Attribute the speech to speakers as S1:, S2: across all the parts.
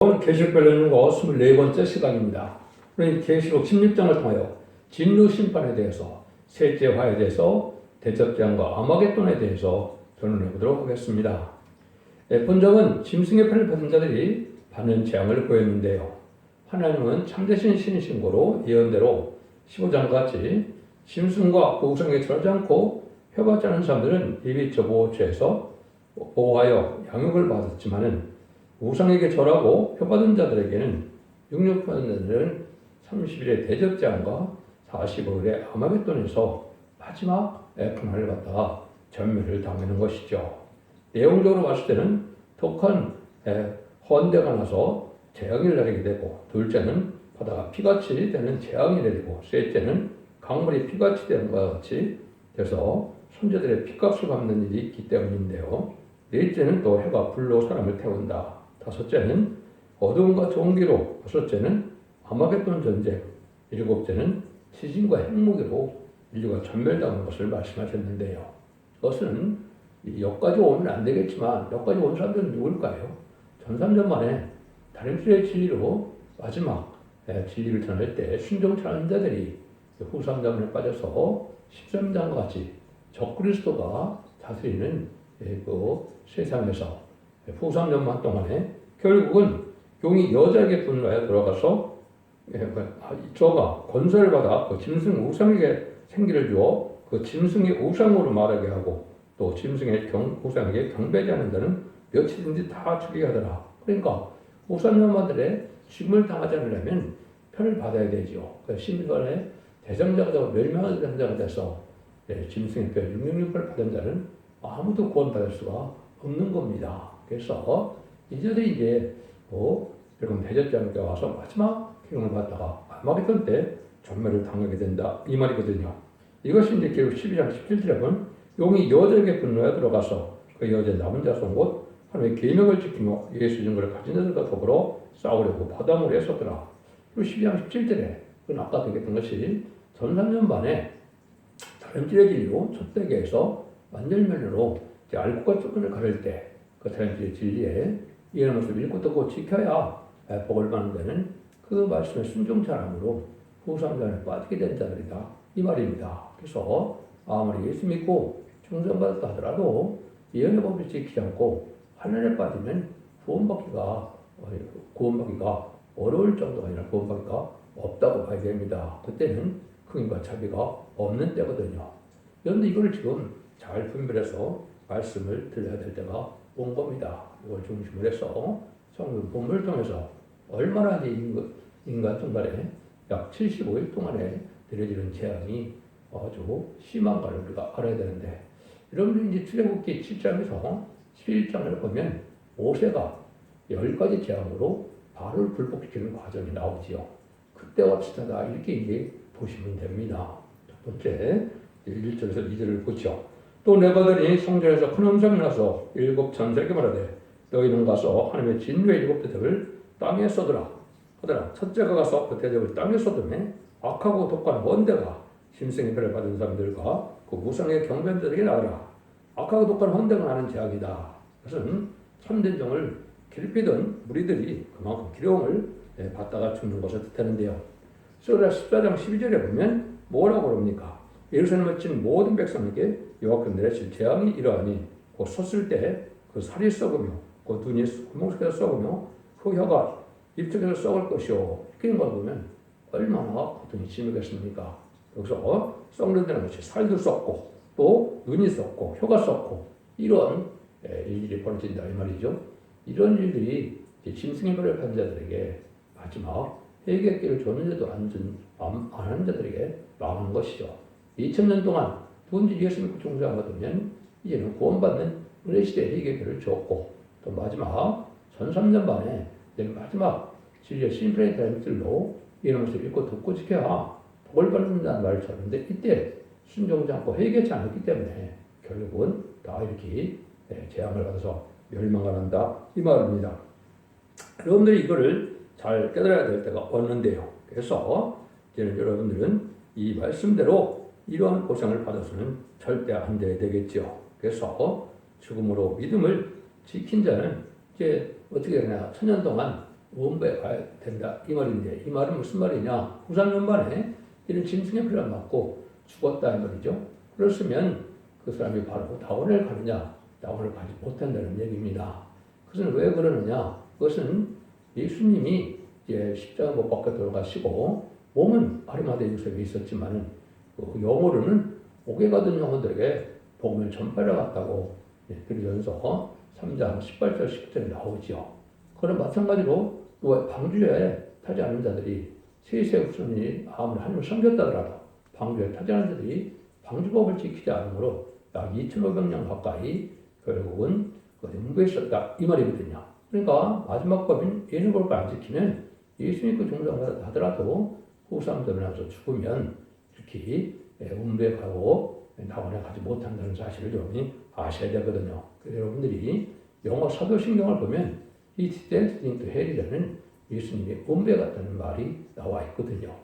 S1: 오늘 계시록 별내는 거 24번째 시간입니다. 오늘 계시록 16장을 통하여 진노 심판에 대해서, 셋째 화에 대해서, 대접장과 아마겟돈에 대해서 전언해 보도록 하겠습니다. 본적은 짐승의 패를 받은 자들이 받는 재앙을 보였는데요. 하나님은 참되신 신이신 거로 예언대로 15장 같이 짐승과 우상에 절하지 않고 회받지 않은 사람들은 이미 저보호처에서 보호하여 양육을 받았지만은 우상에게 절하고 표받은 자들에게는 육육받은 자들은 30일의 대접제한과 45일의 아마겟돈에서 마지막 애통을 받다가 전멸을 당하는 것이죠. 내용적으로 봤을 때는 독한 헌대가 나서 재앙을 내리게 되고, 둘째는 바다가 피같이 되는 재앙이 내리고, 셋째는 강물이 피같이 되는 것과 같이 돼서 손자들의 피값을 갚는 일이 있기 때문인데요. 넷째는 또 해가 불로 사람을 태운다. 다섯째는 어두움과 종기로, 여섯째는 아마겟돈 전쟁, 일곱째는 지진과 핵무기로 인류가 전멸당하는 것을 말씀하셨는데요. 그것은 여기까지 오면 안 되겠지만 여기까지 온 사람들은 누굴까요? 전산전만에 다림질의 진리로 마지막 진리를 전할 때 순종하는 자들이 후삼자문에 빠져서 13장과 같이 적그리스도가 다스리는 그 세상에서 후삼년만 동안에 결국은 용이 여자에게 분노하여 돌아가서 저가 권세를 받아 그 짐승 우상에게 생기를 주어 그 짐승의 우상으로 말하게 하고, 또 짐승의 우상에게 경배하지 않는 자는 며칠인지 다 죽이게 하더라. 그러니까 우상년만들의 죽임을 당하지 않으려면 편을 받아야 되죠. 심판에 대장자가 되고 멸망의 대장자가 돼서 짐승의 뼈 666을 받은 자는 아무도 구원받을 수가 없는 겁니다. 그래서 이들이 이제 여러분 대접자님께 와서 마지막 기름을 받다가 아마겟돈 때 전멸을 당하게 된다, 이 말이거든요. 이것이 이제 기록 12장 17절에 보면 용이 여자에게 분노에 들어가서 그 여자 남은 자손 곧 하나님의 계명을 지키며 예수 증거를 가진 자들과 더불어 싸우려고 바다물에 애썼더라. 그리고 12장 17절에 그건 아까 얘기했던 것이 전 3년 만에 다림질의 진리로 첫 세계에서 완전면으로 알코올과 조금을 가릴 때 그 다림질의 진리에 이런 것을 읽고 듣고 지켜야 복을 받는 데는 그 말씀에 순종자람으로 후삼전에 빠지게 된 자들이다, 이 말입니다. 그래서 아무리 예수 믿고 충성받았다 하더라도 예언의 법을 지키지 않고 환난에 빠지면 구원받기가 어려울 정도가 아니라 구원받기가 없다고 봐야 됩니다. 그때는 흥인과 자비가 없는 때거든요. 그런데 이걸 지금 잘 분별해서 말씀을 들려야 될 때가 온 겁니다. 이걸 중심으로 해서 성경 본문을 통해서 얼마나 인간 중간에 약 75일 동안에 내려지는 재앙이 아주 심한가를 우리가 알아야 되는데, 여러분들이 이제 출애굽기 7장에서 11장을 보면 모세가 10가지 재앙으로 바로를 불복시키는 과정이 나오지요. 그때와 비슷하다, 이렇게 이제 보시면 됩니다. 첫 번째 1절에서 2절을 보죠. 또 내가더니 성전에서 큰 음성이 나서 7 천사에게 말하되 너희는 가서 하나님의 진노의 7 대접을 땅에 쏟으라 하더라. 첫째가 가서 그 대접을 땅에 쏟으매 악하고 독한 헌대가 짐승의 패를 받은 사람들과 그 우상의 경배자들에게 나으라. 악하고 독한 헌대가 나는 재앙이다. 그것은 참된 종을 괴롭히던 무리들이 그만큼 기룡을 받다가 죽는 것을 뜻하는데요. 스가랴 14장 12절에 보면 뭐라고 그럽니까? 예루살렘을 친 모든 백성에게 여호와께서 내리실 재앙이 이러하니 곧 섰을 때 그 살이 썩으며 그 눈이 구멍속에서 썩으며 그 혀가 입쪽에서 썩을 것이요. 이런 걸 보면 얼마나 고통이 심하겠습니까? 여기서 썩는 데는 것이 살도 썩고 또 눈이 썩고 혀가 썩고 이런 일들이 벌어진다, 이 말이죠. 이런 일들이 짐승의 벌을 받은 자들에게 마지막 회개의 길을 줬는데도 안 하는 자들에게 나오는 것이죠. 2000년 동안 누군지 예수 믿고 종사하거든요. 이제는 구원받는 은혜 시대의 회개의 길을 줬고, 또 마지막 전 3년 만에 마지막 진리의 심판의 다림질로 이런 것을 읽고 듣고 지켜야 복을 받는다는 말을 쳤는데, 이때 순종하지 않고 회개하지 않았기 때문에 결국은 다 이렇게 재앙을 받아서 멸망을 한다, 이 말입니다. 여러분들이 이거를 잘 깨달아야 될 때가 왔는데요. 그래서 이제는 여러분들은 이 말씀대로 이러한 고생을 받아서는 절대 안 돼야 되겠죠. 그래서 죽음으로 믿음을 지킨 자는 이제 어떻게 되냐, 천년 동안 원부에 가야 된다 이 말인데 이 말은 무슨 말이냐? 후삼연반에 이런 짐승의 피를 맞고 죽었다 이 말이죠. 그렇으면 그 사람이 바로 낙원을 가느냐? 낙원을 가지 못한다는 얘기입니다. 그것은 왜 그러느냐? 그것은 예수님이 이제 십자가 못 박혀 돌아가시고 몸은 아리마대 요셉에 있었지만은 그 영으로는 옥에 가던 영혼들에게 복음을 전파해 갔다고 그러면서 3장 18절 19절에 나오죠. 그런 마찬가지로 방주에 타지 않은 자들이 세세 후손이 아무리 하나님을 섬겼다더라도 방주에 타지 않은 자들이 방주법을 지키지 않으므로 약 2,500년 가까이 결국은 음부에 있었다 이 말이거든요. 그러니까 마지막 법인 예수법을 안 지키면 예수님 그 종장을 하더라도 후삼들면서 죽으면 이렇게 음부에 가고 낙원에 가지 못한다는 사실을 여러분이 아셔야 되거든요. 그래서 여러분들이 영어 사도신경을 보면 이 descending to hell이라는 예수님이 음부에 갔다는 말이 나와 있거든요.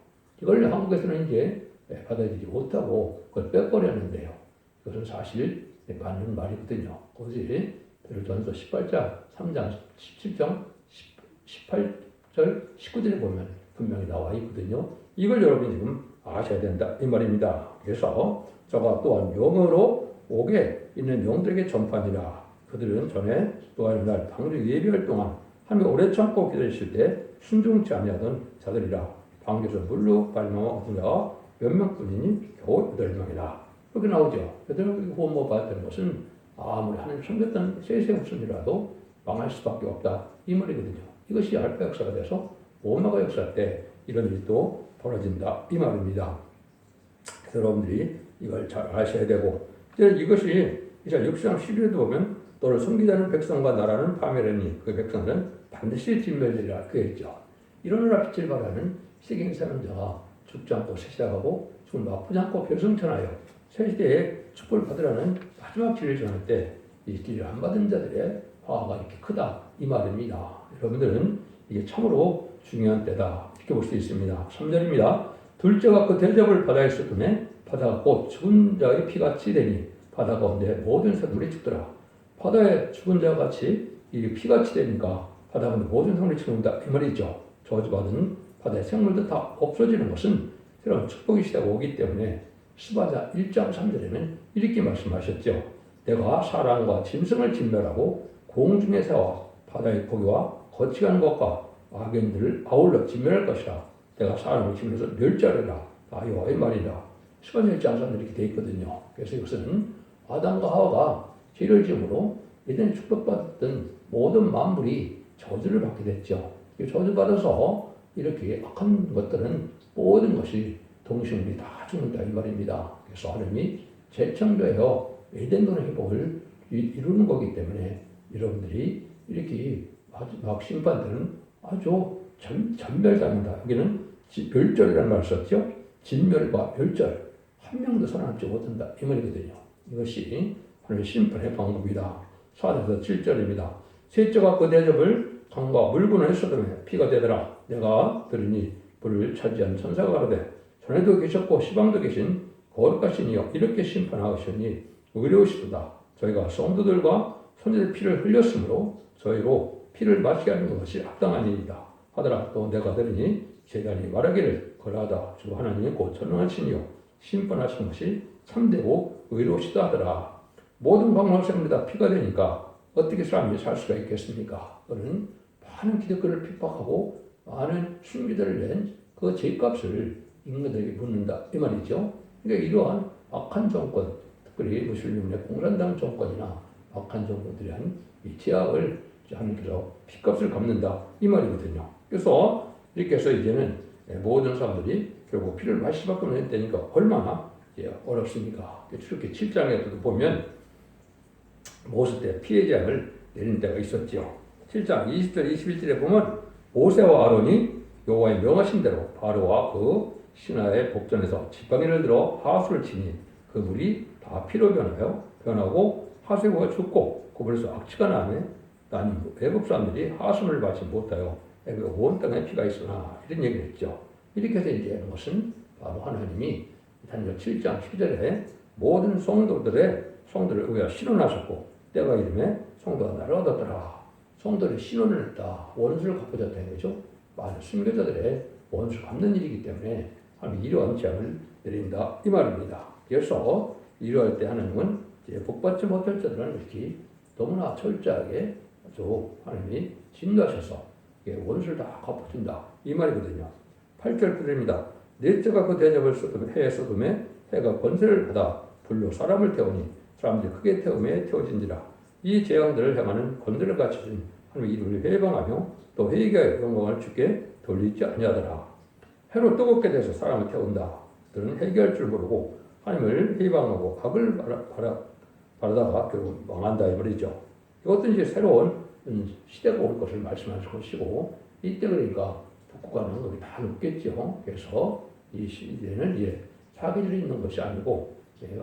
S1: 이걸 한국에서는 이제 받아들이지 못하고 그걸 빼버렸는데요. 그것은 사실 맞는 말이거든요. 그것이 베드로전서 18장 3장 17장 18절 19절에 보면 분명히 나와 있거든요. 이걸 여러분이 지금 아셔야 된다 이 말입니다. 그래서 저가 또한 영으로 옥에 있는 영들에게 전파하니라. 그들은 전에 노아의 날 방주 예비할 동안 하나님을 오래 참고 기다리실 때 순종치 아니하던 자들이라. 방주에서 물로 발명한 얻은 자가 몇 명뿐이니 겨우 8명이라. 그렇게 나오죠. 8명이 구원 받았다는 것은 아무리 하나님 섬겼던 세세 후손이라도 망할 수밖에 없다 이 말이거든요. 이것이 알파 역사가 돼서 오메가 역사 때 이런 일이 또 벌어진다 이 말입니다. 여러분들이 이걸 잘 아셔야 되고 이것이 이제 6장 11절에도 보면 너를 섬기자는 백성과 나라는 파멸하니 그 백성은 반드시 진멸되리라 그랬죠. 일어나라 빛을 발하는 세계 사명자가 죽지 않고 세시하고 죽음 아프지 않고 별성천하여 새 시대에 축복을 받으라는 마지막 진리를 전할 때 이 진리를 안 받은 자들의 화가 이렇게 크다 이 말입니다. 여러분들은 이게 참으로 중요한 때다 이렇게 볼 수 있습니다. 3절입니다. 둘째가 그 대접을 바다에 쏟음에 바다가 곧 죽은 자의 피같이 되니 바다 가운데 모든 생물이 죽더라. 바다에 죽은 자 같이 이 피같이 되니까 바다 가운데 모든 생물이 죽는다 이 말이죠. 저주받은 바다의 생물도 다 없어지는 것은 새로운 축복의 시대가 오기 때문에 스바자 1장 3절에는 이렇게 말씀하셨죠. 내가 사람과 짐승을 진멸하고 공중의 새와 바다의 고기와 거치가는 것과 악인들을 아울러 진멸할 것이라. 내가 사람을 치면서 멸절하라. 여호와의 말이라. 스바자 1장 3절 이렇게 되어 있거든요. 그래서 이것은 아담과 하와가 죄를 지음으로 예전에 축복받았던 모든 만물이 저주를 받게 됐죠. 저주받아서 이렇게 악한 것들은 모든 것이 동식물이 다 죽는다 이 말입니다. 그래서 하나님이 재창조하여 에덴don의 회복을 이루는 거기 때문에 여러분들이 이렇게 마지막 심판 때는 아주 전멸당한다. 여기는 멸절이라는 말을 썼죠. 진멸과 멸절 한 명도 살아남지 못한다 이 말이거든요. 이것이 하나님의 심판의 방법이다. 4절에서 7절입니다. 셋째가 그 대접을 강과 물분을 했어도 피가 되더라. 내가 들으니 불을 차지한 천사가 가로되 전에도 계셨고 시방도 계신 거룩하신 이여 이렇게 심판하시니 의로우시도다. 저희가 성도들과 손자들 피를 흘렸으므로 저희로 피를 마시게 하는 것이 합당한 일이다 하더라. 또 내가 들으니 제단이 말하기를 거라하다. 주 하나님이 곧 전능하시니요 심판하신 것이 참되고 의로우시다 하더라. 모든 방황생물이 다 피가 되니까 어떻게 사람이 살 수가 있겠습니까? 그는 많은 기독교를 핍박하고 많은 순교자를 낸 그 죄값을 인간들에게 묻는다 이 말이죠. 그러니까 이러한 악한 정권, 특별히 무슬림의 공산당 정권이나 악한 정권들이 한 이 제약을 하나님께서 피값을 갚는다 이 말이거든요. 그래서 이렇게 해서 이제는 모든 사람들이 결국 피를 마실 수밖에 없는 때니까 얼마나 어렵습니까? 출애굽기 7장에도 보면 모세 때 피해 재앙을 내린 때가 있었죠. 7장 20절 21절에 보면 모세와 아론이 여호와의 명하신 대로 바로와 그 신하의 복전에서 지팡이를 들어 하수를 치니 그 물이 다 피로 변하고 하수가 죽고 그 물에서 악취가 나니 애굽 사람들이 하수를 마지 못하여 애굽 온 땅에 피가 있으나 이런 얘기를 했죠. 이렇게 해서 이제 하는 것은 바로 하나님이 다니엘 7장 10절에 모든 성도들을 위하여 신원하셨고 때가 이름에 성도가 나를 얻었더라. 성도들이 신원을 냈다. 원수를 갚아줬다는 거죠. 맞아. 순교자들의 원수를 갚는 일이기 때문에 하나님이 이러한 재앙을 내린다. 이 말입니다. 그래서 이러할 때 하나님은 이제 복받지 못할 자들은 이렇게 너무나 철저하게 아주 하나님이 진노하셔서 원수를 다 갚아준다. 이 말이거든요. 8절 그럽니다. 넷째가 그 대접을 해에 쏟음에 해가 권세를 받아 불로 사람을 태우니 사람들이 크게 태움에 태워진지라. 이 재앙들을 행하는 권세를 갖추신 하나님의 이름을 회방하며 또 회개의 영광을 주께 돌리지 아니하더라. 해로 뜨겁게 돼서 사람을 태운다. 그들은 회개할 줄 모르고 하나님을 회방하고 악을 바라다가 결국 망한다 이 말이죠. 이것도 이제 새로운 시대가 올 것을 말씀하신 것이고 이때 그러니까 북구가 능력이 다 높겠죠. 그래서 이 시대는 이제 사기질이 있는 것이 아니고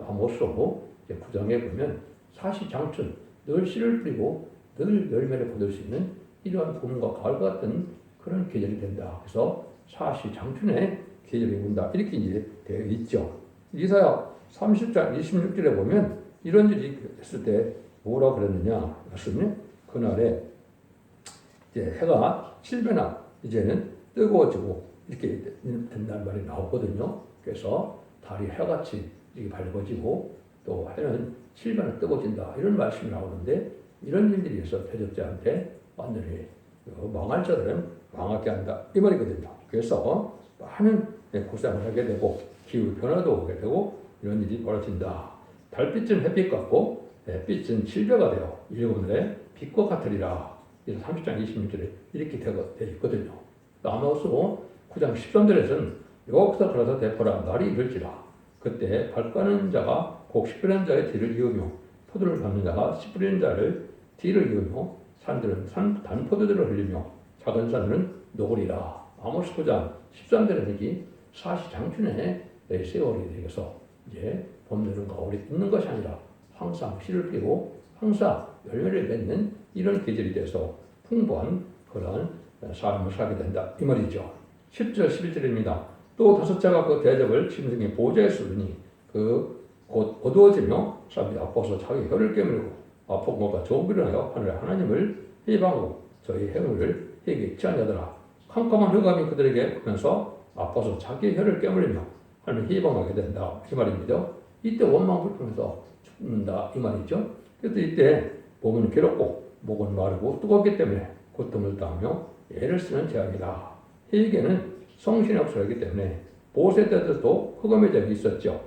S1: 아모스로 9장에 보면 사시장춘 늘 씨를 뿌리고 늘 열매를 거둘 수 있는 이러한 봄과 가을과 같은 그런 계절이 된다. 그래서 사시장춘의 계절이 온다. 이렇게 이제 되어 있죠. 이사야 30장 26절에 보면 이런 일이 있을 때 뭐라고 그랬느냐? 그랬으면 그날에 이제 해가 7배나 이제는 뜨거워지고 이렇게 된다는 말이 나오거든요. 그래서 달이 해같이 이렇게 밝아지고 또 해는 7배나 뜨거워진다. 이런 말씀이 나오는데 이런 일들이 있어 대적자한테 완전히 망할 자들은 망하게 한다. 이 말이거든요. 그래서 많은 고생을 하게 되고 기후 변화도 오게 되고 이런 일이 벌어진다. 달빛은 햇빛 같고 빛은 7배가 되어 일곱날에 빛과 같으리라. 30장 26절에 이렇게 되어 있거든요. 아모스 9장 13절에서는 여호와께서 걸어서 대포라 날이 이를지라. 그때 발가는 자가 곡 씨뿌리는 자의 뒤를 이으며 포도를 밟는 자가 씨 뿌리는 자를 뒤를 이으며 산들은 단포도들을 흘리며 작은 산들은 녹으리라. 아모스 9장 13절에는 이 사시장춘의 세월이 되어서 이제 봄, 여름, 가을이 있는 것이 아니라 항상 씨를 뿌리고 항상 열매를 맺는 이런 계절이 돼서 풍부한 그런 삶을 살게 된다. 이 말이죠. 10절 11절입니다. 또 다섯째가 그 대접을 짐승의 보좌에 쏘르니 곧 어두워지며 사람들이 아파서 자기 혀를 깨물고 아프고 뭐가 조기를 하여 하늘의 하나님을 회방하고 저희 행위를 회개치 아니하더라. 캄캄한 흑암이 그들에게 오면서 아파서 자기 혀를 깨물리며 하나님을 회방하게 된다. 이 말입니다. 이때 원망불평해서 죽는다. 이 말이죠. 그래서 이때 몸은 괴롭고 목은 마르고 뜨겁기 때문에 고통을 당하며 애를 쓰는 재앙이다. 회개는 성신의 없어졌기 때문에 모세 때도 흑암의 적이 있었죠.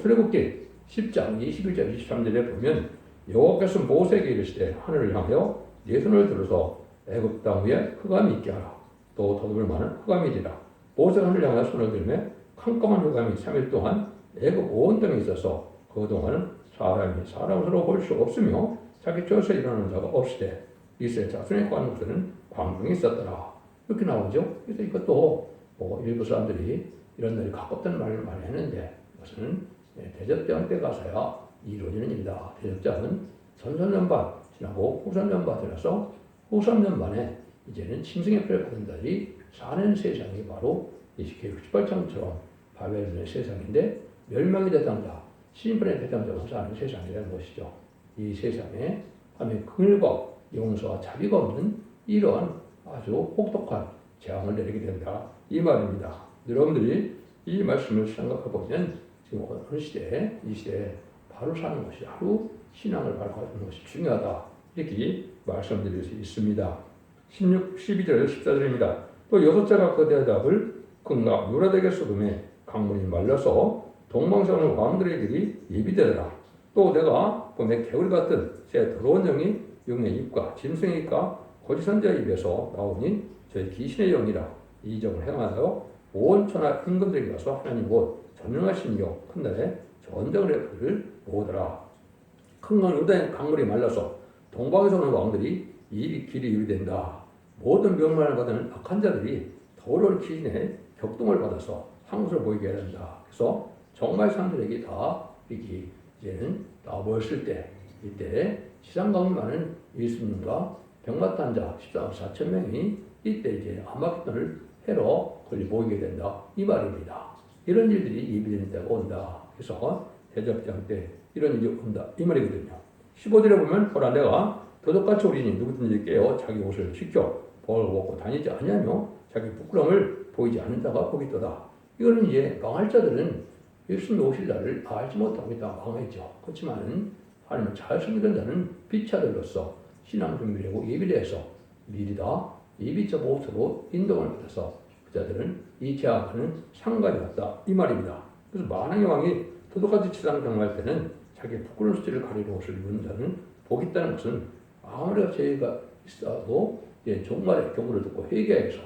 S1: 출애굽기 10장 21절 23절에 보면 여호와께서 모세에게 이르시되 하늘을 향하여 네 손을 들어서 애굽 땅 위에 흑암이 있게 하라. 또 더듬을 만한 흑암이리라. 모세가 하늘을 향하여 손을 들며 캄캄한 흑암이 3일 동안 애굽 온 땅에 있어서 그동안은 사람이 사람을 서로 볼 수 없으며 자기 젖에서 일어나는 자가 없으되 이스라엘 자손에 관한 것들은 광명이 있었더라. 이렇게 나오죠. 그래서 이것도 일부 사람들이 이런 날이 가깝다는 말을 많이 했는데 이것은 대접장 때 가서야 이루어지는 일이다. 대접장은 전선년반 지나고 후선년반 지나서 후선년반에 이제는 짐승의 표를 받은 자들이 사는 세상이 바로 계시록 18장처럼 바벨론의 세상인데 멸망의 대상자, 신분의 대상자로 사는 세상이라는 것이죠. 이 세상에 하나님의 긍휼과 용서와 자비가 없는 이러한 아주 혹독한 재앙을 내리게 된다. 이 말입니다. 여러분들이 이 말씀을 생각해보면 지금 어느 시대에 이 시대에 바로 사는 것이 하루 신앙을 바라보는 것이 중요하다. 이렇게 말씀드릴 수 있습니다. 12절 14절입니다. 또 여섯째가 그 대답을 금과 유라되게 쏟음에 강물이 말려서 동방사는 왕들의 길이 예비되더라. 또 내가 봄에 개울 같은 새 더러운 영이 영의 입과 짐승의 입과 거짓 선지자의 입에서 나오니 저희 귀신의 영이라 이 점을 행하여 온 천하 임금들에게 가서 하나님 곧 전능하신 영 큰 날에 전쟁을 해를 모으더라. 큰 강물이 말라서 동방에서 오는 왕들이 이 길이 유리된다. 모든 명망을 받은 악한 자들이 더러운 귀신의 격동을 받아서 상수를 보이게 해야 된다. 그래서 정말 사람들에게 다 이렇게 이제는 다 모였을 때 이때 시장 가운데 많은 예수님과 병마탄 자 14만 4천 명이 이때 이제 암막기돈을 해로 걸리 모이게 된다. 이 말입니다. 이런 일들이 예비되는 때가 온다. 그래서 대접장 때 이런 일이 온다. 이 말이거든요. 15절에 보면 보라 내가 도둑같이 우리니 누구든지 깨어 자기 옷을 지켜 벌을 먹고 다니지 아니하며 자기 부끄러움을 보이지 않는 자가 복이 있도다. 이거는 이제 망할 자들은 예수님 오실 날을 알지 못하고 있다 망했죠. 그렇지만 하나님을 잘 섬기던 자는 빛의 아들로서 신앙 준비를 하고 예비를 해서 미리 다 예비적 모습으로 인도를 받아서 그 자들은 이 제약과는 상관이 없다 이 말입니다. 그래서 만왕의 왕이 도둑같이 치상 경험할 때는 자기 부끄러운 수치를 가리는 옷을 입은 자는 복이 있다는 것은 아무리 죄가 있어도 종말의 경고를 듣고 회개해서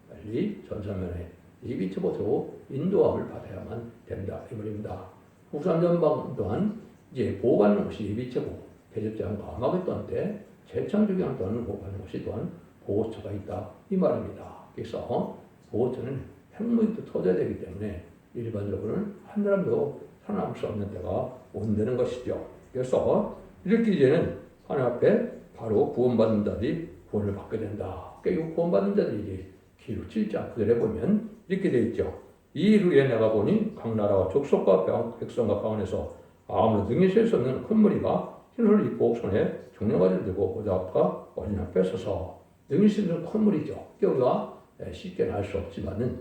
S1: 빨리 전사면에 예비적 모습으로 인도함을 받아야만 된다 이 말입니다. 국산전방 또한 이제 보호받는 것이 예비체고 대접자한과 아마겟돈 때 재창조기한 또한 보호받는 것이 또한 보호처가 있다 이 말입니다. 그래서 보호처는 핵무기도 터져야 되기 때문에 일반적으로는 한 사람도 살아남을 수 없는 때가 온다는 것이죠. 그래서 이렇게 이제는 하나님 앞에 바로 구원받는 자들이 구원을 받게 된다. 그러니까 이 구원받는 자들이 이제 기록 7장 9절에 보면 이렇게 되어 있죠. 이 일 후에 내가 보니 각 나라와 족속과 백성과 방언에서 아무런 능히 셀 수 없는 큰 무리가 흰옷을 입고 손에 종려가지를 들고 보좌 앞과 어린 앞에 서서 능히 셀 수 없는 큰 무리죠. 우리가 쉽게는 알 수 없지만은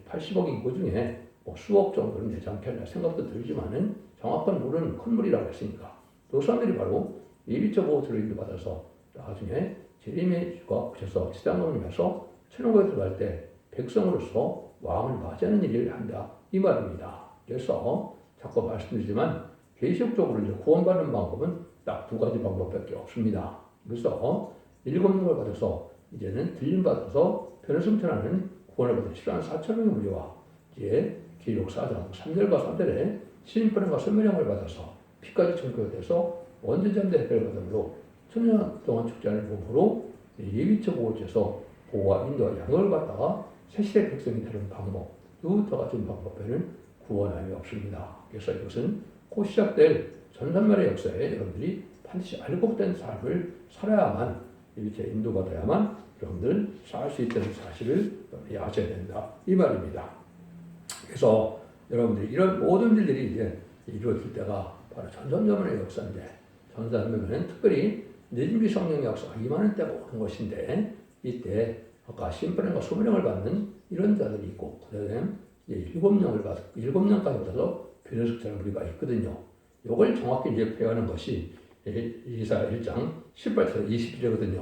S1: 80억 인구 중에 수억 정도는 되지 않겠나 생각도 들지만은 정확한 물은 큰 물이라고 했으니까 그 사람들이 바로 예비적 보호를 인도받아서 나중에 제림의 주가 오셔서 지상론에서 천국에 들어갈 때 백성으로서 왕을 맞이하는 일을 한다 이 말입니다. 그래서 자꾸 말씀드리지만 계시적으로 구원받는 방법은 딱 두 가지 방법밖에 없습니다. 그래서 7명을 받아서 이제는 들림 받아서 변화승천하는 구원을 받은 14,000명의 무리와 이제 기록 4장 3절과 3절에 시인권과 선명함을 받아서 피까지 청구돼서 원죄자인데 해결받음으로 천년 동안 축제하는 몸으로 예비적 보호제에서 보호와 인도와 양육을 받다가 새시대 백성이 되는 방법 이부터 같은 방법에는 구원함이 없습니다. 그래서 이것은 곧 시작될 전산말의 역사에 여러분들이 반드시 알곡된 삶을 살아야만 이렇게 인도받아야만 여러분들 살 수 있다는 사실을 아셔야 된다 이 말입니다. 그래서 여러분들이 이런 모든 일들이 이제 이루어질 때가 바로 전산전문의 역사인데 전산전문은 특별히 내진비 성령의 역사가 임하는 때가 오는 것인데 이때 아까 심판과 소명을 받는 이런 자들이 있고 그다음에 7명까지 받아서 변호석자는 우리가 있거든요. 이걸 정확히 이제 배우는 것이 이사야 1장 18절 20절이거든요.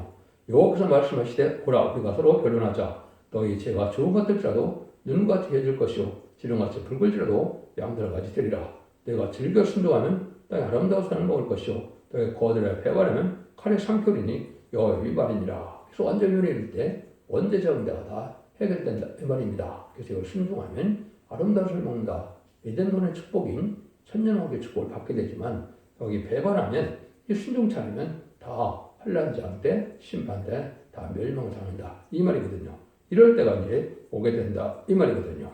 S1: 여기서 말씀하시되 보라 우리가 서로 변론하자 너희 죄가 좋은 것 같을지라도 눈같이 해줄 것이요 지름같이 붉을지라도 양들같이 되리라. 내가 즐겨 순종하면 땅에 아름다운 산을 먹을 것이요 너희 거들에 배바라면 칼에 삼켜리니 여호와의 말이니라. 그래서 완전면에 이를 때 원죄자 문제가 다 해결된다 이 말입니다. 그래서 이걸 순종하면 아름다운 산을 먹는다. 에덴don의 축복인 천년왕국의 축복을 받게 되지만 여기 배반하면 이 순종치 않으면 다 환란장 때 심판 때 다 멸망당한다 이 말이거든요. 이럴 때가 이제 오게 된다 이 말이거든요.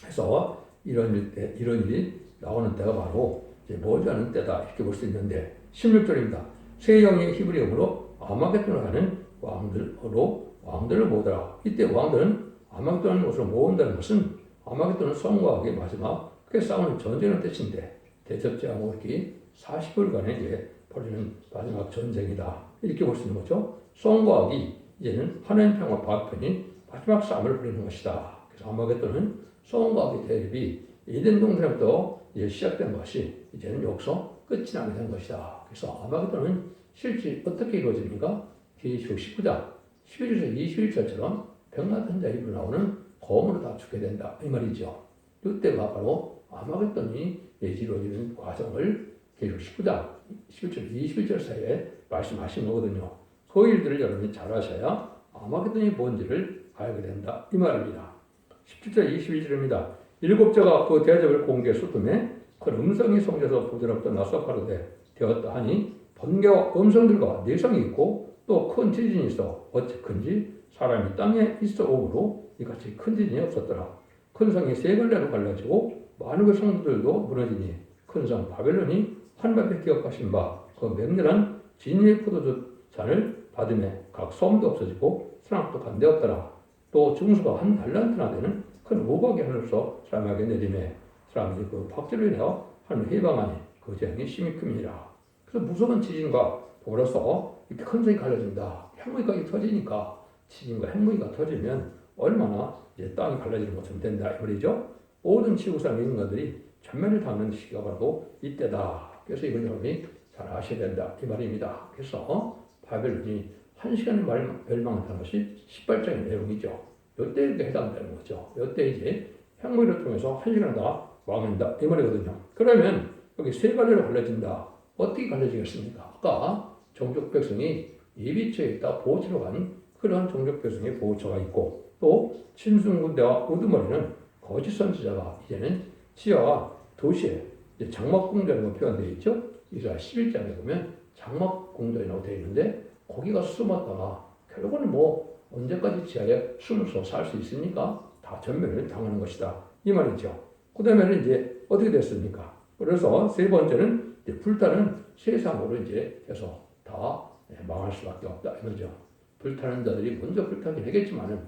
S1: 그래서 이런 일이 나오는 때가 바로 이제 멀지 않은 때다 이렇게 볼 수 있는데 16절입니다. 새 영의 히브리 영으로 아마겟돈을 하는 왕들을 모으더라. 이때 왕들은 아마겟돈을 곳으로 모은다는 것은 아마겟돈은 성과학의 마지막 크게 싸우는 전쟁의 뜻인데 대접제와 모으기 40일간의 이제 벌이는 마지막 전쟁이다 이렇게 볼 수 있는 거죠. 성과학이 이제는 하나님 평화 파편이 마지막 싸움을 벌이는 것이다. 그래서 아마겟돈은 성과학의 대립이 에덴 동산부터 이제 시작된 것이 이제는 여기서 끝이 나게 된 것이다. 그래서 아마겟돈은 실제 어떻게 이루어집니까? 계시록 19장 11절에서 21절처럼 백마탄 자 입으로 나오는 검으로 다 죽게 된다 이 말이죠. 이때가 바로 아마겟돈이 이루어지는 과정을 계시록 19장 11절 21절 사이에 말씀하신 거거든요. 그 일들을 여러분이 잘 아셔야 아마겟돈이 뭔지를 알게 된다 이 말입니다. 17절 21절입니다. 일곱째가 그 대접을 공개 수tum에 큰 음성이 성에서 부드럽다 나서 가로되 되었다 하니 번개와 음성들과 내성이 있고 또 큰 지진이 있어 어찌 큰지 사람이 땅에 있어 오므로 이같이 큰 지진이 없었더라. 큰 성이 세 갈래로 갈라지고 많은 그 성들도 무너지니 큰 성 바벨론이 한밤에 기억하신 바 그 맹렬한 진리의 포도주잔을 받음에 각 섬도 없어지고 수락도 간대없더라. 또 중수가 한 달란트나 되는 큰 우박이 하늘에서 사람에게 내림에 사람들이 그 박제로 인하여 하늘 해방하니 그 재앙이 심히 큼이니라. 그래서 무서운 지진과 그래서 이렇게 큰 성이 갈라진다. 핵무기가 터지니까 지진과 핵무기가 터지면 얼마나 이제 땅이 갈라지는 것처럼 된다 이 말이죠. 모든 지구상의 인간들이 전면을 닿는 시기가 바로 이때다. 그래서 이걸 여러분이 잘 아셔야 된다 이 말입니다. 그래서 바벨론이 1시간에 멸망한다는 것이 18장의 내용이죠. 이때 이렇게 해당되는 거죠. 이때 이제 핵무기를 통해서 1시간에 다 망한다 이 말이거든요. 그러면 여기 세 갈래로 갈라진다. 어떻게 갈라지겠습니까? 아까 종족 백성이 예비처에 있다 보호처로 간 그런 종족 백성의 보호처가 있고 또 친순군대와 우두머리는 거짓 선지자가 이제는 지하와 도시에 장막궁전이라고 표현되어 있죠. 이사 11장에 보면 장막궁전이라고 되어 있는데 거기가 숨었다가 결국은 뭐 언제까지 지하에 숨어서 살 수 있습니까? 다 전멸을 당하는 것이다 이 말이죠. 그 다음에는 이제 어떻게 됐습니까? 그래서 세 번째는 이제 불타는 세상으로 이제 해서 다 망할 수밖에 없다 이거죠. 불타는 자들이 먼저 불타긴 하겠지만은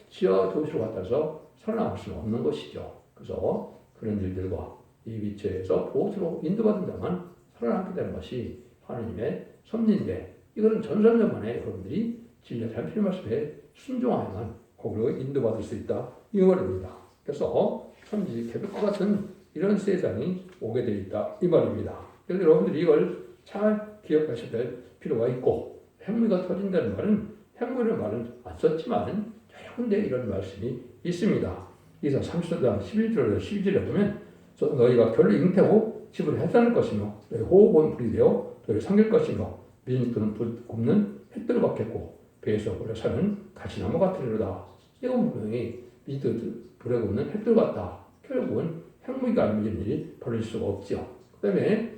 S1: 지하 도시로 갔다서 살아남을 수는 없는 것이죠. 그래서 그런 일들과 이 위치에서 보호수로 인도받은 자만 살아남게 되는 것이 하나님의 섭리인데 이거는 전선전만에 여러분들이 진리의 잘필 말씀에 순종하여만 거기로 인도받을 수 있다 이 말입니다. 그래서 천지 개벽과 같은 이런 세상이 오게 되어 있다 이 말입니다. 그래서 여러분들이 이걸 잘 기억하셔야 될 필요가 있고 핵무기가 터진다는 말은 핵무기라는 말은 안 썼지만 근데 이런 말씀이 있습니다. 이사 30장 11절에서 12절에 보면 너희가 결로 잉태하고 집을 해산할 것이며 너희 호흡은 불이 되어 너희 삼킬 것이며 미진들은 불 굽는 햇들을 받겠고 배에서 오래 사는 가시나무 같으리로다. 이건 분명히 미진들 불에 굽는 햇들 같다. 결국은 핵무기가 안 밀리는 일이 벌어질 수가 없죠. 그 다음에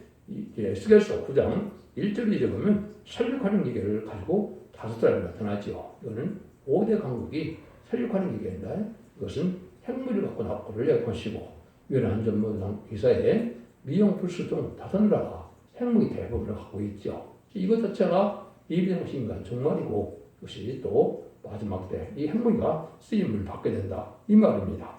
S1: 에스겔서 9장 1절 2절 보면 살육하는 기계를 가지고 5사람이 나타나죠. 이거는 5대 강국이 살육하는 기계인데 이것은 핵무기를 갖고 나고를 낼 것이고 유엔 안전보장 이사에 미용 불수 등 5나라가 핵무기 대부분을 갖고 있죠. 이것 자체가 예비된 것이 인간 종말이고 이것이 또 마지막 때 이 핵무기가 쓰임을 받게 된다 이 말입니다.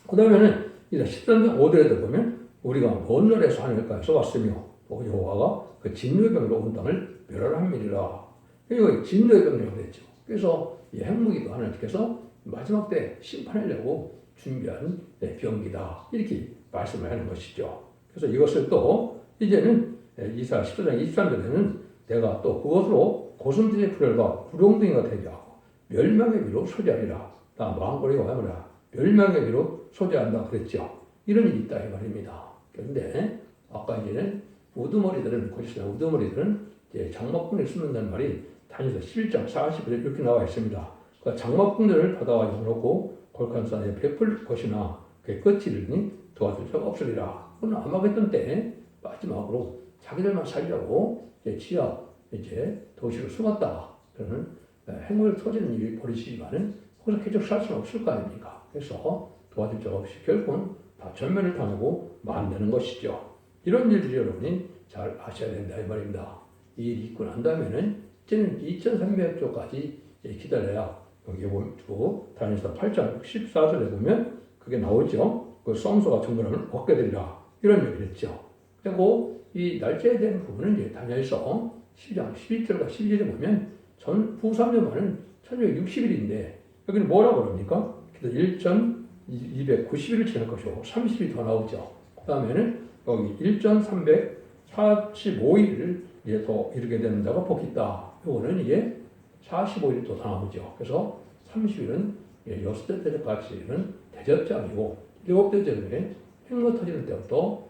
S1: 그 다음에는 이제 13장 5절에도 보면 우리가 먼 나라에서 하늘가에서 왔으며 여호와가 그 진노의 병으로 온 땅을 멸하함이니라. 이거 진노의 병이라고 그랬죠. 그래서 이 핵무기도 하나님께서 마지막 때 심판하려고 준비한 병기다 이렇게 말씀을 하는 것이죠. 그래서 이것을 또 이제는 이사 14장 23절에는 내가 또 그것으로 고슴들의 풀과 구룡등이가 되게 하고 멸망의 비로 소재하리라. 나 망고리가 와보라. 멸망의 비로 소재한다 그랬죠. 이런 일이 있다 이 말입니다. 그런데 아까 이제는 우두머리들은 이제 장막궁에 숨는다는 말이 다니엘서 11장 40절에 이렇게 나와 있습니다. 그 장막궁들을 바다와 열어놓고 골간산에 베풀 것이나 그의 끝이 이르니 도와줄 자가 없으리라. 그는 아마겟돈 때 마지막으로 자기들만 살려고 지하 도시로 숨었다. 그러는 핵무기를 터지는 일이 벌어지지만은 거기서 계속 살 수는 없을 거 아닙니까? 그래서 도와줄 자가 없이 결국은 다 전멸을 당하고 만드는 것이죠. 이런 일들이 여러분이 잘 아셔야 된다 이 말입니다. 이 일이 있고 난 다음에는 이제는 2300조까지 기다려야 여기 보면 다니엘서 8장 14절에 보면 그게 나오죠. 그 성소가 정결함을 얻게 되리라 이런 얘기를 했죠. 그리고 이 날짜에 대한 부분은 이제 다니엘서 10장 11절과 12절에 보면 후삼년만은 1260일인데 여기는 뭐라고 그럽니까? 1290일을 지날 것이고 30일이 더 나오죠. 그 다음에는 여기 1345일을 이제 더 이르게 되는 자가 복 있다. 이거는 이제 45일이 또 나오죠. 그래서 30일은 여섯째 때까지는 대접장이고 7대째는 핵무 터지는 때부터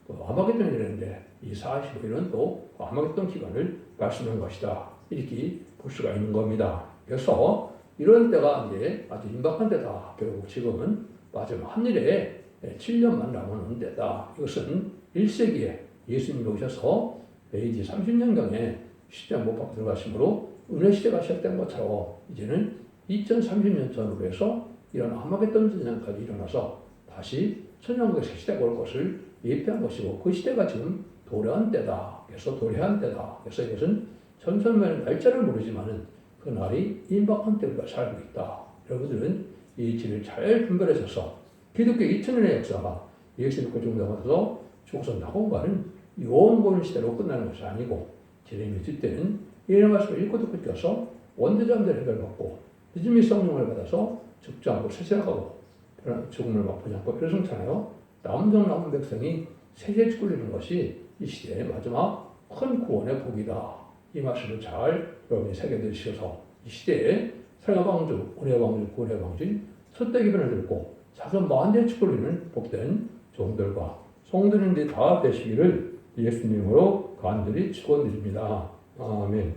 S1: 아마겟돈이 되는데 이 45일은 또 아마겟돈 기간을 말씀한 것이다. 이렇게 볼 수가 있는 겁니다. 그래서 이런 때가 이제 아주 임박한 때다. 결국 지금은 마지막 한일에 7년만 남은 때다. 이것은 1세기에 예수님이 오셔서 AD 30년경에 십자가 못 박혀 들어가심으로 은혜 시대가 시작된 것처럼 이제는 2030년 전으로 해서 이런 아마겟돈 전쟁까지 일어나서 다시 천년국의 새 시대가 올 것을 예표한 것이고 그 시대가 지금 도래한 때다. 그래서 도래한 때다. 그래서 이것은 전선면의 날짜를 모르지만은 그 날이 임박한 때 우리가 살고 있다. 여러분들은 이 진을 잘 분별하셔서 기독교 2000년의 역사가 예수 믿고 죽는다고 해서 죽어서 나고가는 영원 시대로 끝나는 것이 아니고 제레미야 때는 예언의 말씀을 읽고 듣고 뛰어서 원대자들의 해결받고 믿음의 성령을 받아서 죽지 않고 세세하고 죽음을 맛보지 않고 별성찮아요. 남은 백성이 세계에 꿀리는 것이 이 시대의 마지막 큰 구원의 복이다. 이 말씀을 잘 여러분이 새겨드시어서 이 시대에 살과 방주, 은혜 방주, 구원의 방주인 첫대 기변을 들고 작은 만대에 꿀리는 복된 종들과 성도님들이 다 되시기를 예수님으로 간절히 축원드립니다. 아멘.